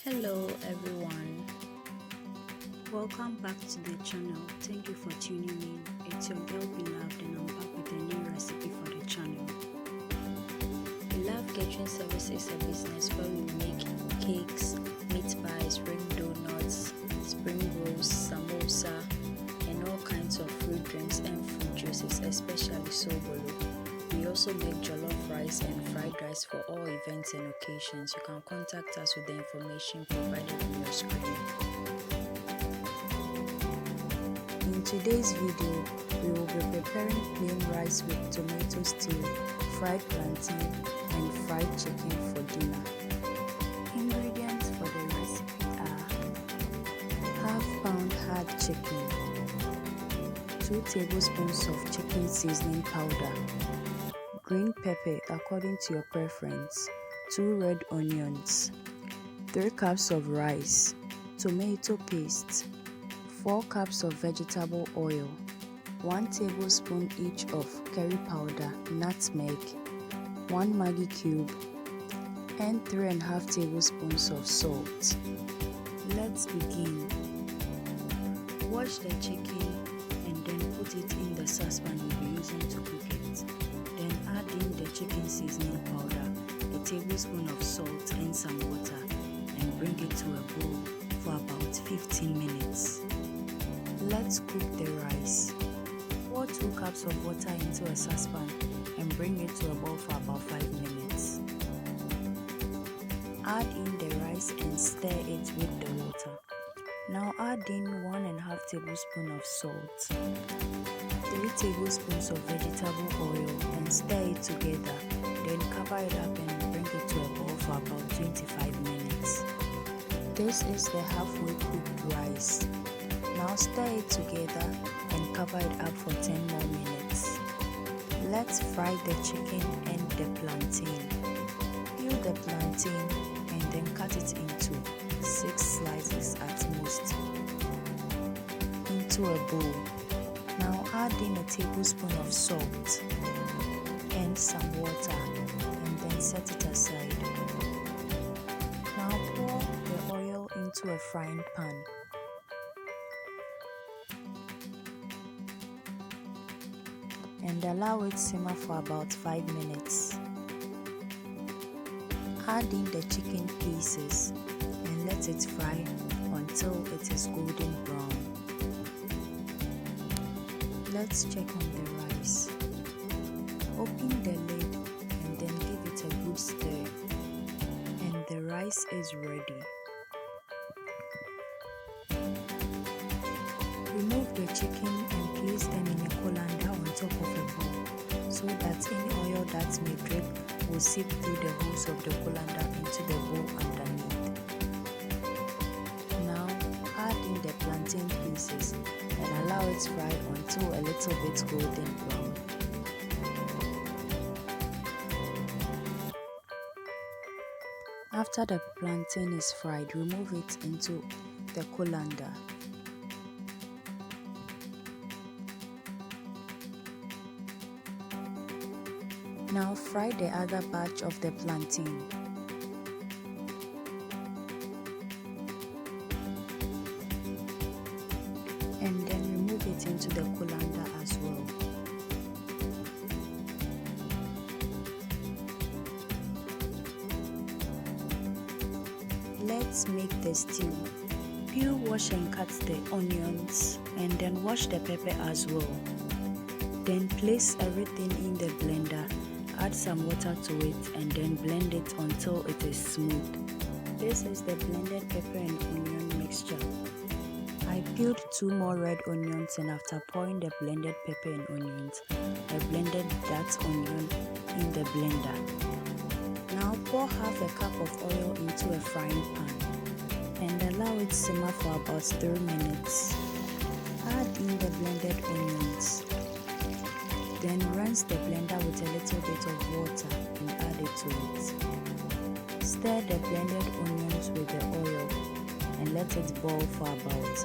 Hello everyone, welcome back to the channel. Thank you for tuning in. It's your girl Beloved and I'm back with a new recipe for the channel. Beloved Catering Service is a business where we make cakes, meat pies, ring donuts, spring rolls, samosa and all kinds of fruit drinks and fruit juices, especially sobolo. We also make jollof rice and fried rice for all events and occasions. You can contact us with the information provided on your screen. In today's video, we will be preparing plain rice with tomato stew, fried plantain, and fried chicken for dinner. Ingredients for the recipe are half-pound hard chicken, 2 tablespoons of chicken seasoning powder, green pepper according to your preference, 2 red onions, 3 cups of rice, tomato paste, 4 cups of vegetable oil, 1 tablespoon each of curry powder, nutmeg, 1 maggi cube, and 3.5 tablespoons of salt. Let's begin. Wash the chicken and then put it in the saucepan we'll be using to cook it. Then add in the chicken seasoning powder, a tablespoon of salt and some water, and bring it to a boil for about 15 minutes. Let's cook the rice. Pour 2 cups of water into a saucepan and bring it to a boil for about 5 minutes. Add in the rice and stir it with the water. Now add in 1.5 tablespoons of salt, 3 tablespoons of vegetable oil and stir it together. Then cover it up and bring it to a boil for about 25 minutes. This is the halfway cooked rice. Now stir it together and cover it up for 10 more minutes. Let's fry the chicken and the plantain. Peel the plantain and then cut it into 6 slices at most into a bowl. Now add in a tablespoon of salt and some water and then set it aside. Now pour the oil into a frying pan. And allow it simmer for about 5 minutes. Add in the chicken pieces and let it fry until it is golden brown. Let's check on the rice. Open the lid and then give it a good stir. And the rice is ready. Remove the chicken and place them in a colander on top of a bowl so that any oil that may drip will seep through the holes of the colander into the bowl underneath. Now add in the plantain pieces and allow it to fry until a little bit golden brown. After the plantain is fried, remove it into the colander. Now fry the other batch of the plantain. And then remove it into the colander as well. Let's make the stew. Peel, wash and cut the onions and then wash the pepper as well. Then place everything in the blender. Add some water to it and then blend it until it is smooth. This is the blended pepper and onion mixture. I peeled 2 more red onions and after pouring the blended pepper and onions, I blended that onion in the blender. Now pour half a cup of oil into a frying pan and allow it simmer for about 3 minutes. Add in the blended onions. Then rinse the blender with a little bit of water and add it to it. Stir the blended onions with the oil and let it boil for about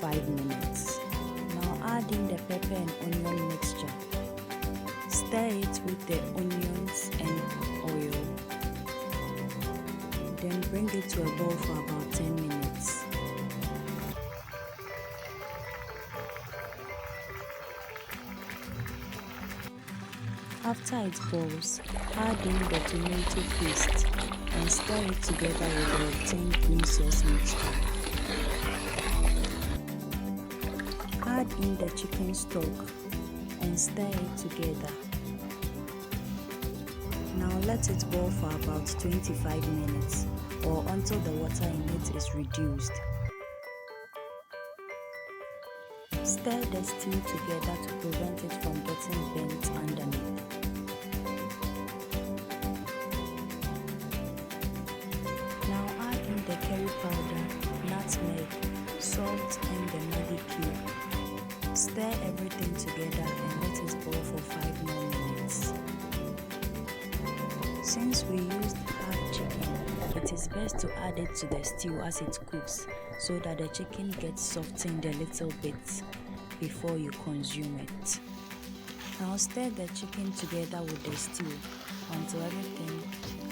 5 minutes. Now add in the pepper and onion mixture. Stir it with the onions and oil. Then bring it to a boil for about 10 minutes. After it boils, add in the tomato paste and stir it together with the obtained green sauce mixture. Add in the chicken stock and stir it together. Now let it boil for about 25 minutes or until the water in it is reduced. Stir the stew together to prevent it from getting burnt underneath. Now add in the curry powder, nutmeg, salt and the maggi cube. Stir everything together and let it boil for 5 more minutes. Since we used hard chicken, it is best to add it to the stew as it cooks so that the chicken gets softened a little bit before you consume it. Now stir the chicken together with the stew until everything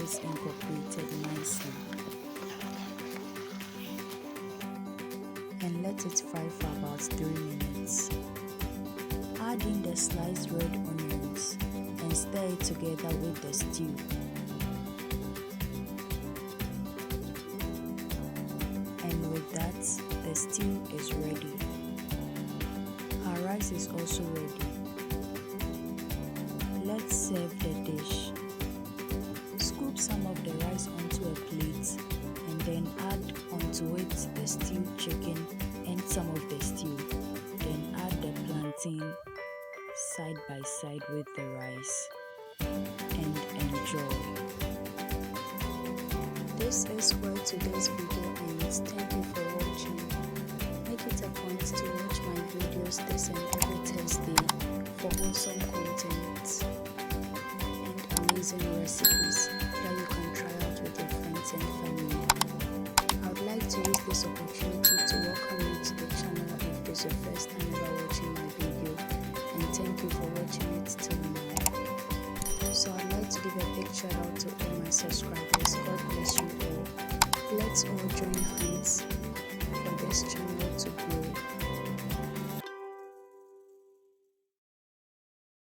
is incorporated nicely. And let it fry for about 3 minutes. Add in the sliced red onions and stir it together with the stew. And with that, the stew is ready. Our rice is also ready. Let's serve the dish. Scoop some of the rice onto a plate and then add onto it the stewed chicken and some of the stew. Then add the plantain side by side with the rice and enjoy. This is where today's video ends. Thank you for watching. Make it a point to watch my videos this and every Thursday for wholesome content and amazing recipes that you can try out with your friends and family. I would like to use this opportunity to welcome you to the channel if this is your first time ever watching my video, and thank you for watching it till now. So I'd like to give a big shout out to all my subscribers. God bless you all. Let's all join hands for this channel to grow.